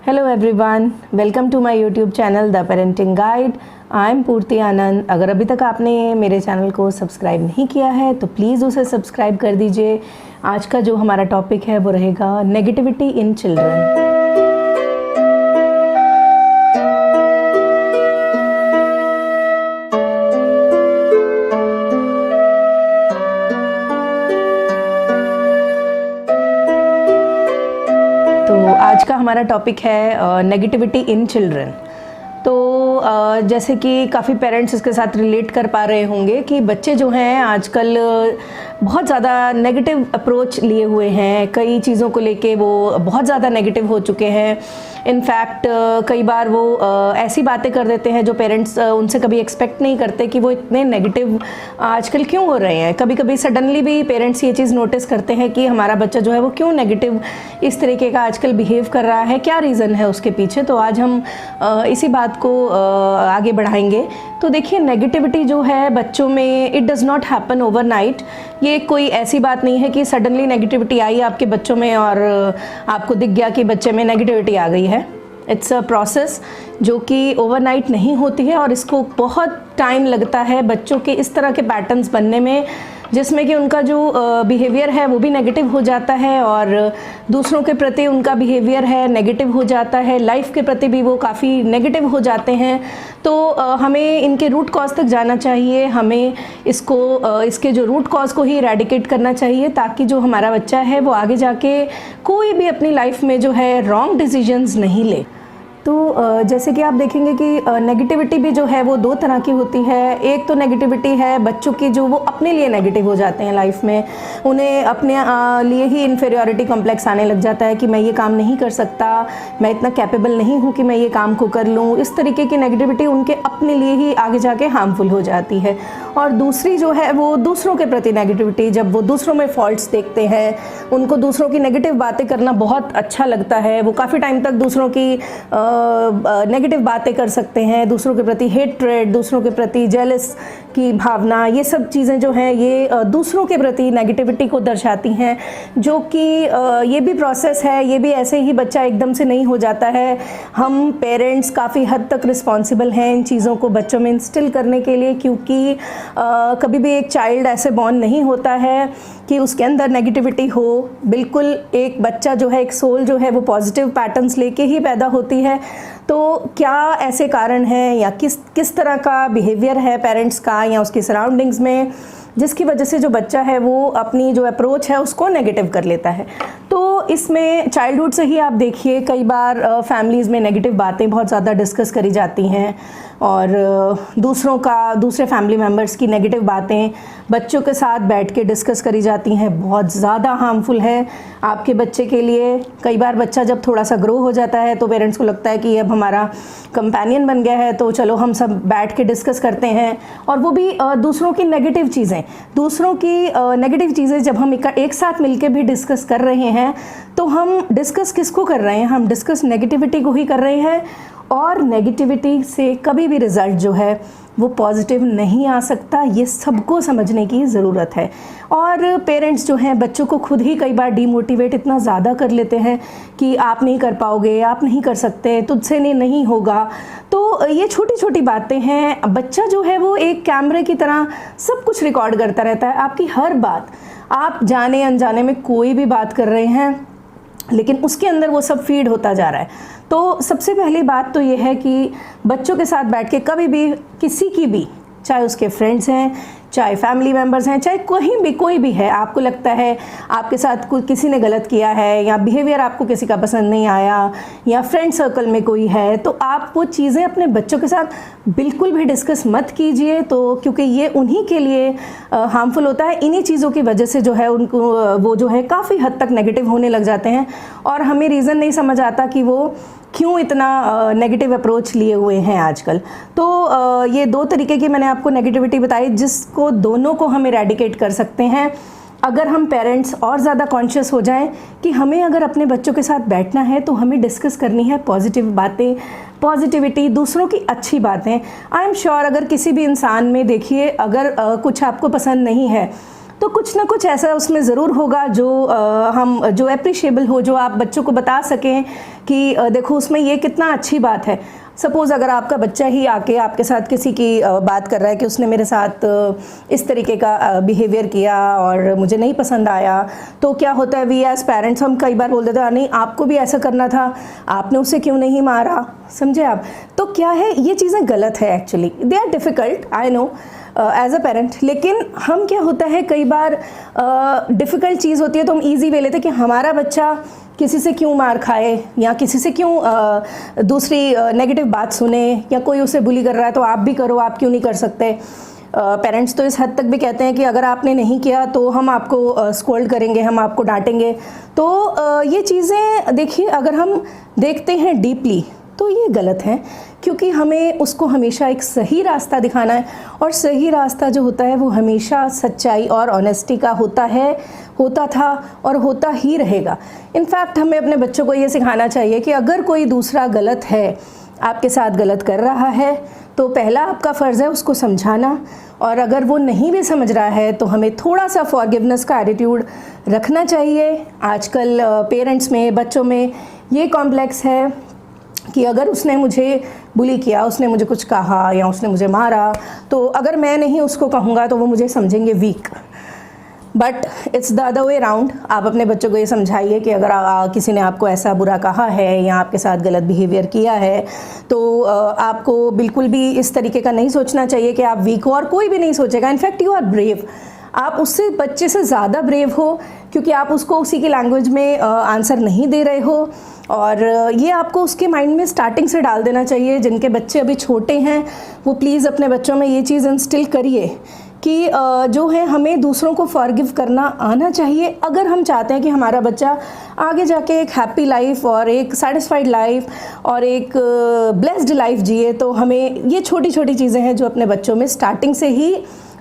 Hello everyone, welcome to my YouTube channel the parenting guide. I am Purti Anand. अगर अभी तक आपने मेरे चैनल को सब्सक्राइब नहीं किया है तो प्लीज़ उसे सब्सक्राइब कर दीजिए। आज का जो हमारा टॉपिक है वो रहेगा नेगेटिविटी इन चिल्ड्रन। आज का हमारा टॉपिक है नेगेटिविटी इन चिल्ड्रन। तो जैसे कि काफ़ी पेरेंट्स इसके साथ रिलेट कर पा रहे होंगे कि बच्चे जो हैं आजकल बहुत ज़्यादा नेगेटिव अप्रोच लिए हुए हैं। कई चीज़ों को लेके वो बहुत ज़्यादा नेगेटिव हो चुके हैं। इनफैक्ट कई बार वो ऐसी बातें कर देते हैं जो पेरेंट्स उनसे कभी एक्सपेक्ट नहीं करते कि वो इतने नेगेटिव आजकल क्यों हो रहे हैं। कभी कभी सडनली भी पेरेंट्स ये चीज़ नोटिस करते हैं कि हमारा बच्चा जो है वो क्यों नेगेटिव इस तरीके का आजकल बिहेव कर रहा है, क्या रीज़न है उसके पीछे। तो आज हम इसी बात को आगे बढ़ाएंगे। तो देखिए, नेगेटिविटी जो है बच्चों में it does not happen overnight. ये कोई ऐसी बात नहीं है कि सडनली नेगेटिविटी आई आपके बच्चों में और आपको दिख गया कि बच्चे में नेगेटिविटी आ गई है। इट्स अ प्रोसेस जो कि ओवरनाइट नहीं होती है और इसको बहुत टाइम लगता है बच्चों के इस तरह के पैटर्न्स बनने में, जिसमें कि उनका जो बिहेवियर है वो भी नेगेटिव हो जाता है और दूसरों के प्रति उनका बिहेवियर है नेगेटिव हो जाता है, लाइफ के प्रति भी वो काफ़ी नेगेटिव हो जाते हैं। तो हमें इनके रूट कॉज तक जाना चाहिए। हमें इसके जो रूट कॉज को ही इरेडिकेट करना चाहिए ताकि जो हमारा बच्चा है वो आगे जाके कोई भी अपनी लाइफ में जो है रॉन्ग डिसीजंस नहीं ले। तो जैसे कि आप देखेंगे कि नेगेटिविटी भी जो है वो दो तरह की होती है। एक तो नेगेटिविटी है बच्चों की जो वो अपने लिए नेगेटिव हो जाते हैं लाइफ में, उन्हें अपने लिए ही इन्फीरियरिटी कॉम्प्लेक्स आने लग जाता है कि मैं ये काम नहीं कर सकता, मैं इतना कैपेबल नहीं हूँ कि मैं ये काम को कर लूँ। इस तरीके की नेगेटिविटी उनके अपने लिए ही आगे जाके हार्मफुल हो जाती है। और दूसरी जो है वो दूसरों के प्रति नेगेटिविटी, जब वो दूसरों में फॉल्ट्स देखते हैं, उनको दूसरों की नेगेटिव बातें करना बहुत अच्छा लगता है। वो काफ़ी टाइम तक दूसरों की नेगेटिव बातें कर सकते हैं, दूसरों के प्रति हेट्रेड, दूसरों के प्रति जेलस की भावना, ये सब चीज़ें जो हैं ये दूसरों के प्रति नेगेटिविटी को दर्शाती हैं। जो कि ये भी प्रोसेस है, ये भी ऐसे ही बच्चा एकदम से नहीं हो जाता है। हम पेरेंट्स काफ़ी हद तक रिस्पॉन्सिबल हैं इन चीज़ों को बच्चों में इंस्टिल करने के लिए, क्योंकि कभी भी एक चाइल्ड ऐसे बॉर्न नहीं होता है कि उसके अंदर नेगेटिविटी हो। बिल्कुल एक बच्चा जो है, एक सोल जो है वो पॉजिटिव पैटर्न्स लेके ही पैदा होती है। तो क्या ऐसे कारण हैं या किस तरह का बिहेवियर है पेरेंट्स का या उसकी सराउंडिंग्स में जिसकी वजह से जो बच्चा है वो अपनी जो अप्रोच है उसको नेगेटिव कर लेता है। तो इसमें चाइल्डहुड से ही आप देखिए कई बार फैमिलीज़ में नेगेटिव बातें बहुत ज़्यादा डिस्कस करी जाती हैं और दूसरे फैमिली मेम्बर्स की नेगेटिव बातें बच्चों के साथ बैठ के डिस्कस करी जाती हैं। बहुत ज़्यादा हार्मफुल है आपके बच्चे के लिए। कई बार बच्चा जब थोड़ा सा ग्रो हो जाता है तो पेरेंट्स को लगता है कि अब हमारा कंपेनियन बन गया है, तो चलो हम सब बैठ के डिस्कस करते हैं। और वो भी दूसरों की नेगेटिव चीज़ें जब हम एक साथ मिलके भी डिस्कस कर रहे हैं तो हम डिस्कस किसको कर रहे हैं? हम डिस्कस नेगेटिविटी को ही कर रहे हैं। और नेगेटिविटी से कभी भी रिज़ल्ट जो है वो पॉजिटिव नहीं आ सकता, ये सबको समझने की ज़रूरत है। और पेरेंट्स जो हैं बच्चों को खुद ही कई बार डीमोटिवेट इतना ज़्यादा कर लेते हैं कि आप नहीं कर पाओगे, आप नहीं कर सकते, तुझसे नहीं होगा। तो ये छोटी छोटी बातें हैं। बच्चा जो है वो एक कैमरे की तरह सब कुछ रिकॉर्ड करता रहता है, आपकी हर बात। आप जाने अनजाने में कोई भी बात कर रहे हैं लेकिन उसके अंदर वो सब फीड होता जा रहा है। तो सबसे पहली बात तो ये है कि बच्चों के साथ बैठ के कभी भी किसी की भी, चाहे उसके फ्रेंड्स हैं, चाहे फैमिली मेम्बर्स हैं, चाहे कोई भी है, आपको लगता है आपके साथ किसी ने गलत किया है या बिहेवियर आपको किसी का पसंद नहीं आया या फ्रेंड सर्कल में कोई है, तो आप वो चीज़ें अपने बच्चों के साथ बिल्कुल भी डिस्कस मत कीजिए। तो क्योंकि ये उन्हीं के लिए हार्मफुल होता है। इन्हीं चीज़ों की वजह से जो है उनको वो जो है काफ़ी हद तक नेगेटिव होने लग जाते हैं और हमें रीज़न नहीं समझ आता कि वो क्यों इतना नेगेटिव अप्रोच लिए हुए हैं आजकल। तो ये दो तरीके की मैंने आपको नेगेटिविटी बताई जिसको दोनों को हम इरेडिकेट कर सकते हैं अगर हम पेरेंट्स और ज़्यादा कॉन्शियस हो जाएं कि हमें अगर अपने बच्चों के साथ बैठना है तो हमें डिस्कस करनी है पॉजिटिव बातें, पॉजिटिविटी, दूसरों की अच्छी बातें। आई एम श्योर अगर किसी भी इंसान में देखिए अगर कुछ आपको पसंद नहीं है तो कुछ ना कुछ ऐसा उसमें ज़रूर होगा जो एप्रिशिएबल हो, जो आप बच्चों को बता सकें कि देखो उसमें ये कितना अच्छी बात है। सपोज़ अगर आपका बच्चा ही आके आपके साथ किसी की बात कर रहा है कि उसने मेरे साथ इस तरीके का बिहेवियर किया और मुझे नहीं पसंद आया, तो क्या होता है, वी एज पेरेंट्स हम कई बार बोल देते हैं नहीं आपको भी ऐसा करना था, आपने उसे क्यों नहीं मारा, समझे आप। तो क्या है, ये चीज़ें गलत है actually, they are difficult, I know as a parent. लेकिन हम क्या होता है कई बार डिफ़िकल्ट चीज़ होती है तो हम ईजी वे लेते हैं कि हमारा बच्चा किसी से क्यों मार खाए या किसी से क्यों दूसरी नेगेटिव बात सुने, या कोई उसे बुली कर रहा है तो आप भी करो, आप क्यों नहीं कर सकते। पेरेंट्स तो इस हद तक भी कहते हैं कि अगर आपने नहीं किया तो हम आपको स्कोल्ड करेंगे, हम आपको डांटेंगे। तो ये चीज़ें देखिए, अगर हम देखते हैं डीपली तो ये गलत है, क्योंकि हमें उसको हमेशा एक सही रास्ता दिखाना है, और सही रास्ता जो होता है वो हमेशा सच्चाई और ऑनेस्टी का होता है, होता था और होता ही रहेगा। इनफैक्ट हमें अपने बच्चों को ये सिखाना चाहिए कि अगर कोई दूसरा गलत है, आपके साथ गलत कर रहा है, तो पहला आपका फ़र्ज़ है उसको समझाना, और अगर वो नहीं भी समझ रहा है तो हमें थोड़ा सा फॉरगिवनेस का एटीट्यूड रखना चाहिए। आजकल पेरेंट्स में, बच्चों में ये कॉम्प्लेक्स है कि अगर उसने मुझे बुली किया, उसने मुझे कुछ कहा या उसने मुझे मारा, तो अगर मैं नहीं उसको कहूँगा तो वो मुझे समझेंगे weak. But it's the other way round. आप अपने बच्चों को ये समझाइए कि अगर किसी ने आपको ऐसा बुरा कहा है या आपके साथ गलत बिहेवियर किया है, तो आपको बिल्कुल भी इस तरीके का नहीं सोचना चाहिए कि आप वीक हो, और कोई भी नहीं सोचेगा। इनफैक्ट यू आर ब्रेव, आप उससे बच्चे से ज़्यादा ब्रेव हो, क्योंकि आप उसको उसी की लैंग्वेज में आंसर नहीं दे रहे हो। और ये आपको उसके माइंड में स्टार्टिंग से डाल देना चाहिए। जिनके बच्चे अभी छोटे हैं वो प्लीज़ अपने बच्चों में ये चीज़ इंस्टिल करिए कि जो है हमें दूसरों को फॉरगिव करना आना चाहिए। अगर हम चाहते हैं कि हमारा बच्चा आगे जाके एक हैप्पी लाइफ और एक सेटिस्फाइड लाइफ और एक ब्लेस्ड लाइफ जिए, तो हमें ये छोटी छोटी चीज़ें हैं जो अपने बच्चों में स्टार्टिंग से ही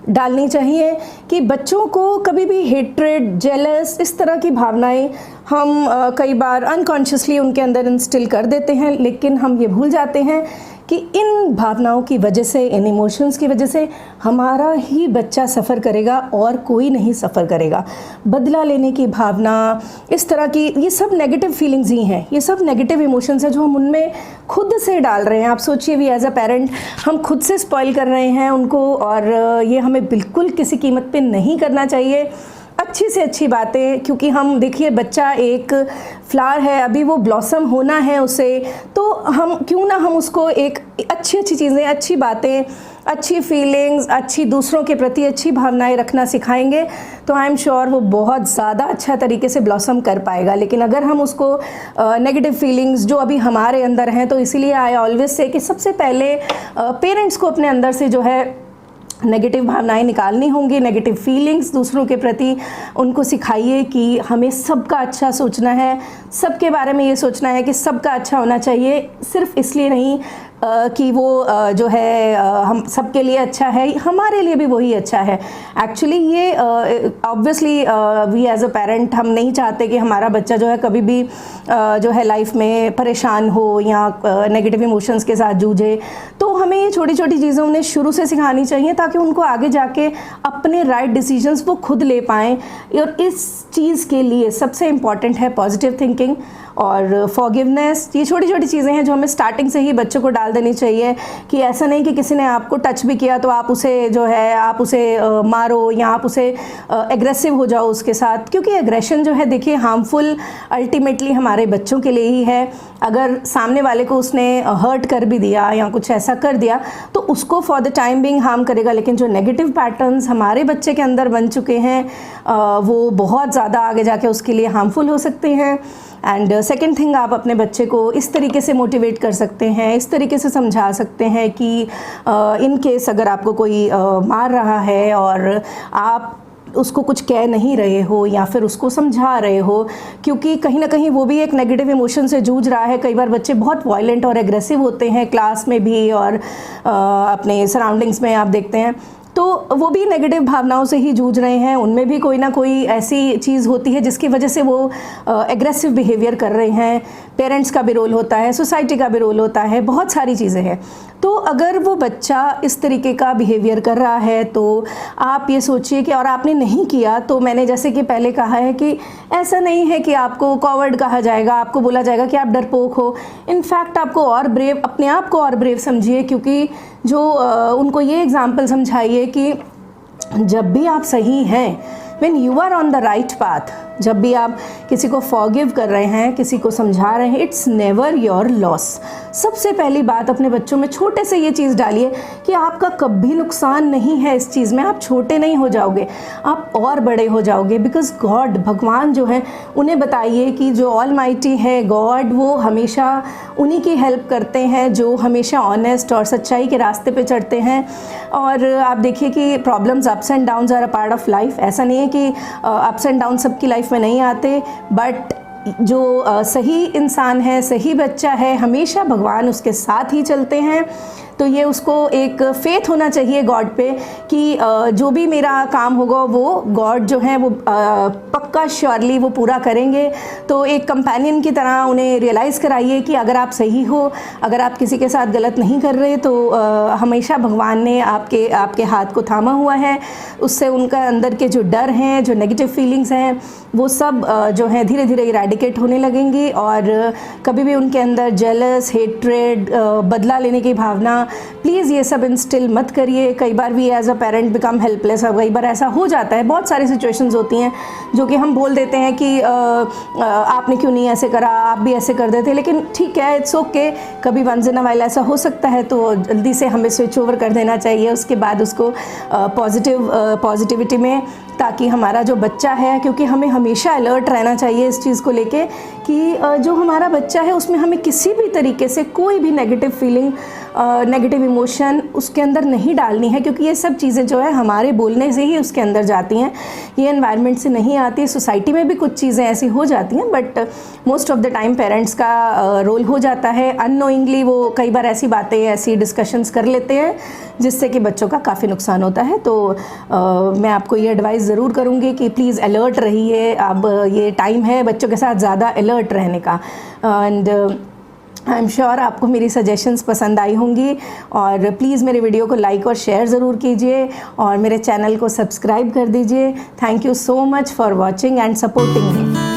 डालनी चाहिए कि बच्चों को कभी भी हेट्रेड, जेलस, इस तरह की भावनाएं हम कई बार अनकॉन्शियसली उनके अंदर इंस्टिल कर देते हैं। लेकिन हम ये भूल जाते हैं कि इन भावनाओं की वजह से, इन इमोशंस की वजह से हमारा ही बच्चा सफ़र करेगा और कोई नहीं सफ़र करेगा। बदला लेने की भावना, इस तरह की, ये सब नेगेटिव फीलिंग्स ही हैं, ये सब नेगेटिव इमोशंस हैं जो हम उनमें खुद से डाल रहे हैं। आप सोचिए, भी एज अ पेरेंट हम खुद से स्पॉइल कर रहे हैं उनको, और ये हमें बिल्कुल किसी कीमत पे नहीं करना चाहिए। अच्छी से अच्छी बातें, क्योंकि हम देखिए बच्चा एक फ्लावर है, अभी वो ब्लॉसम होना है उसे, तो हम क्यों ना हम उसको एक अच्छी अच्छी चीज़ें, अच्छी बातें, अच्छी फीलिंग्स, अच्छी दूसरों के प्रति अच्छी भावनाएं रखना सिखाएंगे, तो आई एम श्योर वो बहुत ज़्यादा अच्छा तरीके से ब्लॉसम कर पाएगा। लेकिन अगर हम उसको नेगेटिव फीलिंग्स जो अभी हमारे अंदर हैं, तो इसीलिए आई ऑलवेज से कि सबसे पहले पेरेंट्स को अपने अंदर से जो है नेगेटिव भावनाएं निकालनी होंगी, नेगेटिव फीलिंग्स दूसरों के प्रति उनको सिखाइए कि हमें सबका अच्छा सोचना है, सबके बारे में ये सोचना है कि सबका अच्छा होना चाहिए, सिर्फ इसलिए नहीं कि वो जो है हम सबके लिए अच्छा है, हमारे लिए भी वही अच्छा है। एक्चुअली ये obviously we as a parent हम नहीं चाहते कि हमारा बच्चा जो है कभी भी जो है लाइफ में परेशान हो या नेगेटिव इमोशंस के साथ जूझे। तो हमें ये छोटी छोटी चीज़ें उन्हें शुरू से सिखानी चाहिए ताकि उनको आगे जाके अपने राइट डिसीजंस वो खुद ले पाएँ। और इस चीज़ के लिए सबसे इम्पॉर्टेंट है पॉजिटिव थिंकिंग और फॉरगिवनेस। ये छोटी छोटी चीज़ें हैं जो हमें स्टार्टिंग से ही बच्चों को डाल देनी चाहिए कि ऐसा नहीं कि किसी ने आपको टच भी किया तो आप उसे जो है आप उसे मारो या आप उसे एग्रेसिव हो जाओ उसके साथ, क्योंकि एग्रेशन जो है देखिए हार्मफुल अल्टीमेटली हमारे बच्चों के लिए ही है। अगर सामने वाले को उसने हर्ट कर भी दिया या कुछ ऐसा कर दिया तो उसको for the time being harm करेगा, लेकिन जो नेगेटिव पैटर्न्स हमारे बच्चे के अंदर बन चुके हैं वो बहुत ज़्यादा आगे जाके उसके लिए हार्मफुल हो सकते हैं। एंड सेकेंड थिंग, आप अपने बच्चे को इस तरीके से मोटिवेट कर सकते हैं, इस तरीके से समझा सकते हैं कि इन केस अगर आपको कोई मार रहा है और आप उसको कुछ कह नहीं रहे हो या फिर उसको समझा रहे हो, क्योंकि कहीं ना कहीं वो भी एक नेगेटिव इमोशन से जूझ रहा है। कई बार बच्चे बहुत वायलेंट और एग्रेसिव होते हैं क्लास में भी और अपने सराउंडिंग्स में आप देखते हैं। तो वो भी नेगेटिव भावनाओं से ही जूझ रहे हैं, उनमें भी कोई ना कोई ऐसी चीज़ होती है जिसकी वजह से वो एग्रेसिव बिहेवियर कर रहे हैं। पेरेंट्स का भी रोल होता है, सोसाइटी का भी रोल होता है, बहुत सारी चीज़ें हैं। तो अगर वो बच्चा इस तरीके का बिहेवियर कर रहा है तो आप ये सोचिए कि, और आपने नहीं किया तो मैंने जैसे कि पहले कहा है कि ऐसा नहीं है कि आपको कॉवर्ड कहा जाएगा, आपको बोला जाएगा कि आप डरपोक हो। इनफैक्ट आपको और ब्रेव, अपने आप को और ब्रेव समझिए, क्योंकि जो उनको ये एग्जाम्पल समझाइए कि जब भी आप सही हैं, when you are on the right path, जब भी आप किसी को फॉरगिव कर रहे हैं, किसी को समझा रहे हैं, इट्स नेवर योर लॉस। सबसे पहली बात अपने बच्चों में छोटे से ये चीज़ डालिए कि आपका कभी नुकसान नहीं है इस चीज़ में, आप छोटे नहीं हो जाओगे, आप और बड़े हो जाओगे। बिकॉज गॉड, भगवान जो है, उन्हें बताइए कि जो ऑलमाइटी है गॉड, वो हमेशा उन्हीं की हेल्प करते हैं जो हमेशा ऑनेस्ट और सच्चाई के रास्ते पे चढ़ते हैं। और आप देखिए कि problems, ups and downs are a part of life. ऐसा नहीं है कि अप्स एंड डाउन सबकी लाइफ में नहीं आते, बट जो सही इंसान है, सही बच्चा है, हमेशा भगवान उसके साथ ही चलते हैं। तो ये उसको एक फेथ होना चाहिए गॉड पे कि जो भी मेरा काम होगा वो गॉड जो है वो पक्का श्योरली वो पूरा करेंगे। तो एक कंपेनियन की तरह उन्हें रियलाइज़ कराइए कि अगर आप सही हो, अगर आप किसी के साथ गलत नहीं कर रहे, तो हमेशा भगवान ने आपके हाथ को थामा हुआ है। उससे उनका अंदर के जो डर हैं, जो नेगेटिव फीलिंग्स हैं, वो सब जो है धीरे धीरे इरेडिकेट होने लगेंगी। और कभी भी उनके अंदर जेलस, हेट्रेड, बदला लेने की भावना, प्लीज़ ये सब इंस्टिल मत करिए। कई बार भी as a parent become helpless. कई बार ऐसा हो जाता है, बहुत सारी सिचुएशंस होती हैं जो कि हम बोल देते हैं कि आपने क्यों नहीं ऐसे करा, आप भी ऐसे कर देते। लेकिन ठीक है, इट्स ओके, कभी वंस इन अ वाइल ऐसा हो सकता है, तो जल्दी से हमें स्विच ओवर कर देना चाहिए उसके बाद उसको पॉजिटिविटी में, ताकि हमारा जो बच्चा है, क्योंकि हमें हमेशा अलर्ट रहना चाहिए इस चीज़ को लेके कि जो हमारा बच्चा है उसमें हमें किसी भी तरीके से कोई भी नेगेटिव फीलिंग, नेगेटिव इमोशन उसके अंदर नहीं डालनी है, क्योंकि ये सब चीज़ें जो है हमारे बोलने से ही उसके अंदर जाती हैं, ये एनवायरनमेंट से नहीं आती। सोसाइटी में भी कुछ चीज़ें ऐसी हो जाती हैं, but most of the time parents का रोल हो जाता है। अननोइंगली वो कई बार ऐसी बातें, ऐसी डिस्कशंस कर लेते हैं जिससे कि बच्चों का काफ़ी नुकसान होता है। तो मैं आपको ये एडवाइस ज़रूर करूँगी कि प्लीज़ अलर्ट रहिए। अब ये टाइम है बच्चों के साथ ज़्यादा अलर्ट रहने का। एंड आई एम श्योर आपको मेरी सजेशंस पसंद आई होंगी, और प्लीज़ मेरे वीडियो को लाइक और शेयर ज़रूर कीजिए और मेरे चैनल को सब्सक्राइब कर दीजिए। Thank you so much for watching and supporting me.